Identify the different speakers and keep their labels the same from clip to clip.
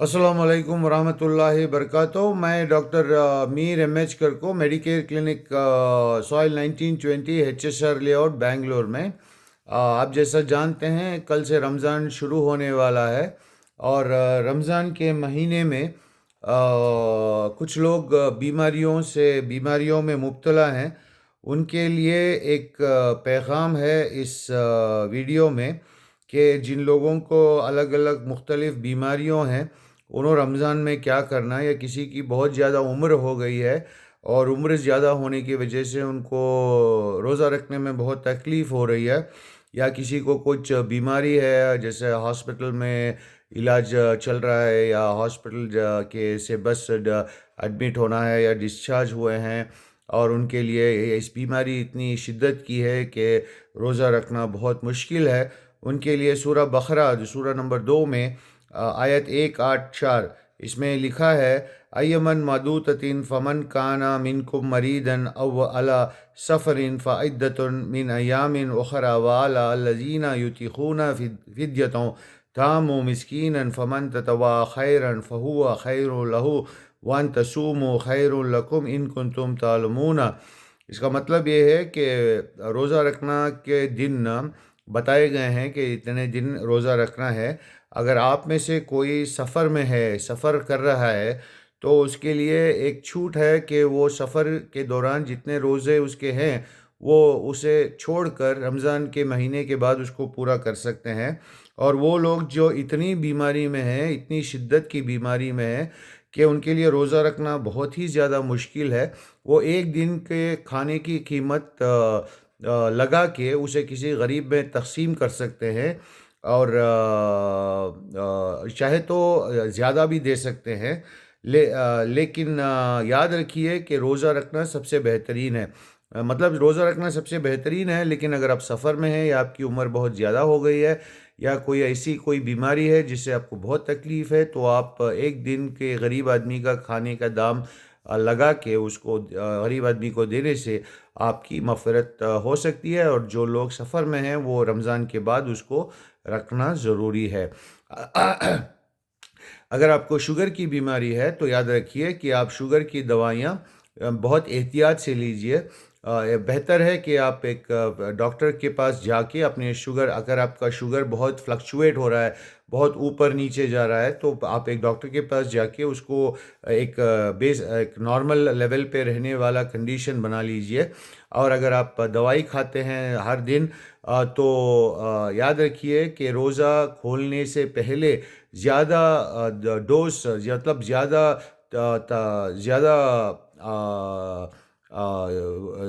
Speaker 1: अस्सलाम वालेकुम वरहमतुल्लाहि वबरकातुहू। मैं डॉक्टर मीर एच करको Medicare clinic soil 1920 HSR layout Bangalore में। आप जैसा जानते हैं कल से रमज़ान शुरू होने वाला है और रमज़ान के महीने में कुछ लोग बीमारियों में मुब्तला हैं। उनके लिए एक पैगाम है इस वीडियो में कि जिन लोगों को अलग अलग मुख्तलिफ़ बीमारियों हैं उन्होंने रमज़ान में क्या करना है, या किसी की बहुत ज़्यादा उम्र हो गई है और उम्र ज़्यादा होने की वजह से उनको रोज़ा रखने में बहुत तकलीफ़ हो रही है, या किसी को कुछ बीमारी है जैसे हॉस्पिटल में इलाज चल रहा है या हॉस्पिटल के से बस एडमिट होना है या डिस्चार्ज हुए हैं, और उनके लिए इस बीमारी इतनी शिद्दत की है कि रोज़ा रखना बहुत मुश्किल है। उनके लिए सूरह बकरा जो सूरह नंबर 2 में आयत 184 इसमें लिखा है, अयमन मदूततिन फ़मन काना मिनकुम मरीदन अव अला सफ़रिन फ़इद्दतुन मिन अय्यामिन उख़रा व अला अल्लज़ीना युतिक़ूना फ़िद्यतुन तामु मिस्कीनन फ़मन ततवा खैरन फ़हुवा खैरुन लहू वन तसूमु खैरुन लकुम इन कुंतुम तालमूना। इसका मतलब ये है कि रोज़ा रखना के दिन बताए गए हैं कि इतने दिन रोज़ा रखना है। अगर आप में से कोई सफ़र में है, सफ़र कर रहा है, तो उसके लिए एक छूट है कि वो सफ़र के दौरान जितने रोज़े उसके हैं वो उसे छोड़कर रमज़ान के महीने के बाद उसको पूरा कर सकते हैं। और वो लोग जो इतनी बीमारी में हैं, इतनी शिद्दत की बीमारी में हैं कि उनके लिए रोज़ा रखना बहुत ही ज़्यादा मुश्किल है, वो एक दिन के खाने की कीमत लगा के उसे किसी गरीब में तक़सीम कर सकते हैं, और चाहे तो ज़्यादा भी दे सकते हैं। लेकिन याद रखिए कि रोज़ा रखना सबसे बेहतरीन है। मतलब रोज़ा रखना सबसे बेहतरीन है, लेकिन अगर आप सफ़र में हैं या आपकी उम्र बहुत ज़्यादा हो गई है या कोई ऐसी कोई बीमारी है जिससे आपको बहुत तकलीफ़ है, तो आप एक दिन के गरीब आदमी का खाने का दाम लगा के उसको गरीब आदमी को देने से आपकी मफ़फ़रत हो सकती है। और जो लोग सफ़र में हैं वो रमज़ान के बाद उसको रखना ज़रूरी है। अगर आपको शुगर की बीमारी है तो याद रखिए कि आप शुगर की दवाइयाँ बहुत एहतियात से लीजिए। बेहतर है कि आप एक डॉक्टर के पास जाके अपने शुगर, अगर आपका शुगर बहुत फ्लक्चुएट हो रहा है, बहुत ऊपर नीचे जा रहा है, तो आप एक डॉक्टर के पास जाके उसको एक नॉर्मल लेवल पे रहने वाला कंडीशन बना लीजिए। और अगर आप दवाई खाते हैं हर दिन, तो याद रखिए कि रोज़ा खोलने से पहले ज़्यादा डोज, मतलब ज़्यादा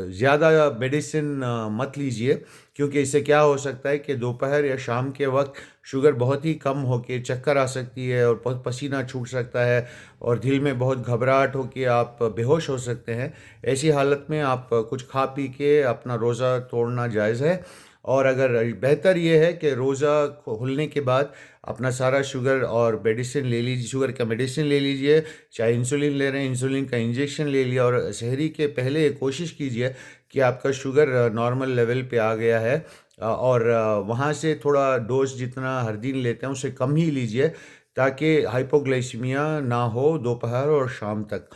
Speaker 1: ज़्यादा मेडिसिन मत लीजिए, क्योंकि इससे क्या हो सकता है कि दोपहर या शाम के वक्त शुगर बहुत ही कम होके चक्कर आ सकती है और बहुत पसीना छूट सकता है और दिल में बहुत घबराहट हो के आप बेहोश हो सकते हैं। ऐसी हालत में आप कुछ खा पी के अपना रोज़ा तोड़ना जायज़ है। और अगर बेहतर ये है कि रोज़ा खुलने के बाद अपना सारा शुगर और मेडिसिन ले लीजिए, शुगर का मेडिसिन ले लीजिए, चाहे इंसुलिन ले रहे हैं इंसुलिन का इंजेक्शन ले लिया, और सहरी के पहले कोशिश कीजिए कि आपका शुगर नॉर्मल लेवल पे आ गया है, और वहाँ से थोड़ा डोज जितना हर दिन लेते हैं उसे कम ही लीजिए, ताकि हाइपोग्लाइसीमिया ना हो दोपहर और शाम तक।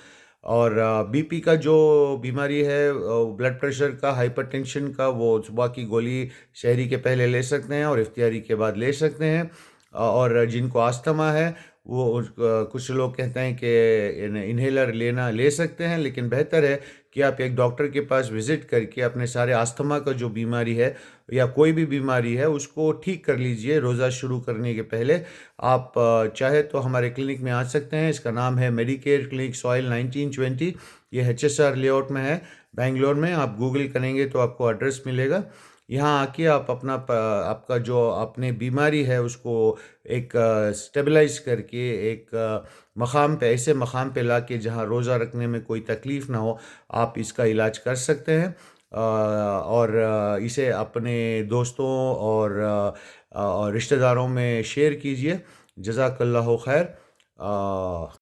Speaker 1: और बीपी का जो बीमारी है, ब्लड प्रेशर का, हाइपरटेंशन का, वो सुबह की गोली शहरी के पहले ले सकते हैं और इफ्तियारी के बाद ले सकते हैं। और जिनको अस्थमा है वो कुछ लोग कहते हैं कि इन्हेलर ले सकते हैं, लेकिन बेहतर है कि आप एक डॉक्टर के पास विज़िट करके अपने सारे अस्थमा का जो बीमारी है या कोई भी बीमारी है उसको ठीक कर लीजिए रोज़ा शुरू करने के पहले। आप चाहे तो हमारे क्लिनिक में आ सकते हैं। इसका नाम है मेडिकेयर क्लिनिक सॉइल 1920। ये HSR लेआउट में है बेंगलोर में। आप गूगल करेंगे तो आपको एड्रेस मिलेगा। यहाँ आके आप आपका जो अपने बीमारी है उसको एक स्टेबलाइज करके एक मकाम पे, ऐसे मकाम पे ला के जहाँ रोज़ा रखने में कोई तकलीफ़ ना हो, आप इसका इलाज कर सकते हैं। और इसे अपने दोस्तों और रिश्तेदारों में शेयर कीजिए। जज़ाकल्लाहु खैर।